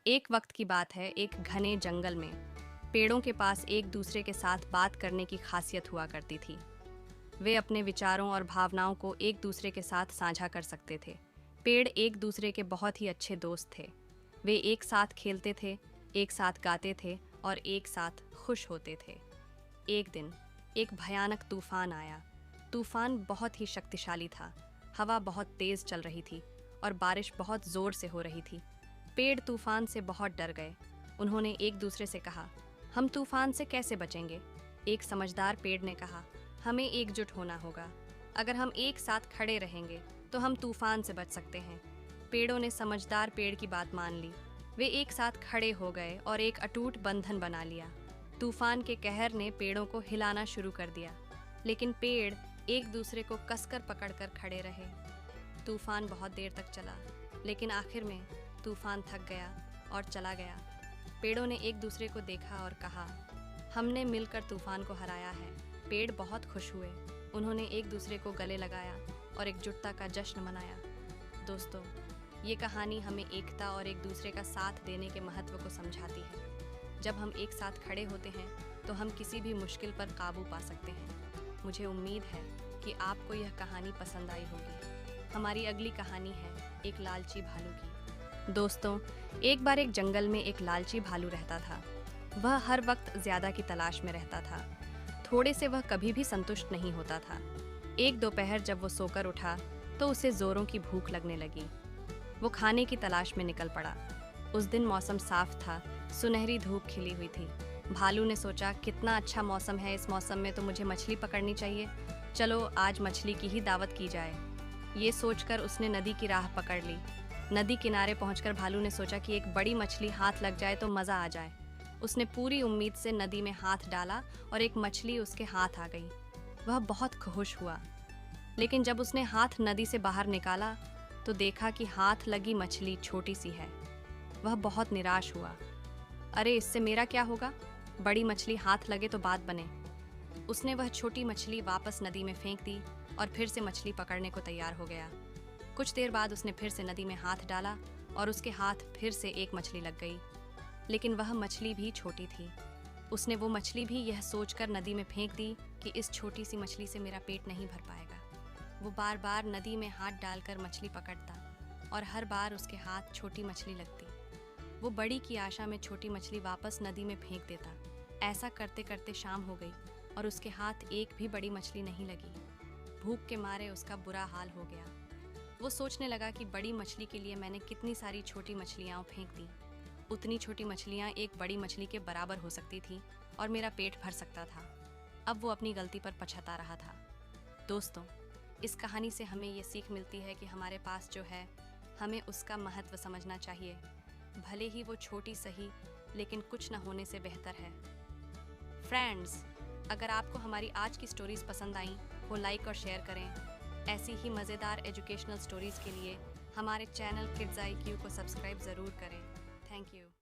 एक वक्त की बात है, एक घने जंगल में पेड़ों के पास एक दूसरे के साथ बात करने की खासियत हुआ करती थी। वे अपने विचारों और भावनाओं को एक दूसरे के साथ साझा कर सकते थे। पेड़ एक दूसरे के बहुत ही अच्छे दोस्त थे। वे एक साथ खेलते थे, एक साथ गाते थे और एक साथ खुश होते थे। एक दिन एक भयानक तूफान आया। तूफान बहुत ही शक्तिशाली था। हवा बहुत तेज चल रही थी और बारिश बहुत जोर से हो रही थी। पेड़ तूफान से बहुत डर गए। उन्होंने एक दूसरे से कहा, हम तूफान से कैसे बचेंगे? एक समझदार पेड़ ने कहा, हमें एकजुट होना होगा। अगर हम एक साथ खड़े रहेंगे तो हम तूफान से बच सकते हैं। पेड़ों ने समझदार पेड़ की बात मान ली। वे एक साथ खड़े हो गए और एक अटूट बंधन बना लिया। तूफान के कहर ने पेड़ों को हिलाना शुरू कर दिया, लेकिन पेड़ एक दूसरे को कसकर पकड़कर खड़े रहे। तूफान बहुत देर तक चला, लेकिन आखिर में तूफान थक गया और चला गया। पेड़ों ने एक दूसरे को देखा और कहा, हमने मिलकर तूफान को हराया है। पेड़ बहुत खुश हुए। उन्होंने एक दूसरे को गले लगाया और एकजुटता का जश्न मनाया। दोस्तों, ये कहानी हमें एकता और एक दूसरे का साथ देने के महत्व को समझाती है। जब हम एक साथ खड़े होते हैं तो हम किसी भी मुश्किल पर काबू पा सकते हैं। मुझे उम्मीद है कि आपको यह कहानी पसंद आई होगी। हमारी अगली कहानी है एक लालची भालू की। दोस्तों, एक बार एक जंगल में एक लालची भालू रहता था। वह हर वक्त ज्यादा की तलाश में रहता था। थोड़े से वह कभी भी संतुष्ट नहीं होता था। एक दोपहर जब वो सोकर उठा तो उसे जोरों की भूख लगने लगी। वो खाने की तलाश में निकल पड़ा। उस दिन मौसम साफ था, सुनहरी धूप खिली हुई थी। भालू ने सोचा, कितना अच्छा मौसम है, इस मौसम में तो मुझे मछली पकड़नी चाहिए। चलो आज मछली की ही दावत की जाए। ये सोचकर उसने नदी की राह पकड़ ली। नदी किनारे पहुंचकर भालू ने सोचा कि एक बड़ी मछली हाथ लग जाए तो मज़ा आ जाए। उसने पूरी उम्मीद से नदी में हाथ डाला और एक मछली उसके हाथ आ गई। वह बहुत खुश हुआ, लेकिन जब उसने हाथ नदी से बाहर निकाला तो देखा कि हाथ लगी मछली छोटी सी है। वह बहुत निराश हुआ। अरे, इससे मेरा क्या होगा? बड़ी मछली हाथ लगे तो बात बने। उसने वह छोटी मछली वापस नदी में फेंक दी और फिर से मछली पकड़ने को तैयार हो गया। कुछ देर बाद उसने फिर से नदी में हाथ डाला और उसके हाथ फिर से एक मछली लग गई, लेकिन वह मछली भी छोटी थी। उसने वो मछली भी यह सोचकर नदी में फेंक दी कि इस छोटी सी मछली से मेरा पेट नहीं भर पाएगा। वो बार बार नदी में हाथ डालकर मछली पकड़ता और हर बार उसके हाथ छोटी मछली लगती। वो बड़ी की आशा में छोटी मछली वापस नदी में फेंक देता। ऐसा करते करते शाम हो गई और उसके हाथ एक भी बड़ी मछली नहीं लगी। भूख के मारे उसका बुरा हाल हो गया। वो सोचने लगा कि बड़ी मछली के लिए मैंने कितनी सारी छोटी मछलियाँ फेंक दी। उतनी छोटी मछलियाँ एक बड़ी मछली के बराबर हो सकती थी और मेरा पेट भर सकता था। अब वो अपनी गलती पर पछता रहा था। दोस्तों, इस कहानी से हमें ये सीख मिलती है कि हमारे पास जो है, हमें उसका महत्व समझना चाहिए। भले ही वो छोटी सही, लेकिन कुछ न होने से बेहतर है। फ्रेंड्स, अगर आपको हमारी आज की स्टोरीज पसंद आई वो लाइक और शेयर करें। ऐसी ही मज़ेदार एजुकेशनल स्टोरीज के लिए हमारे चैनल किड्स IQ को सब्सक्राइब ज़रूर करें। Thank you.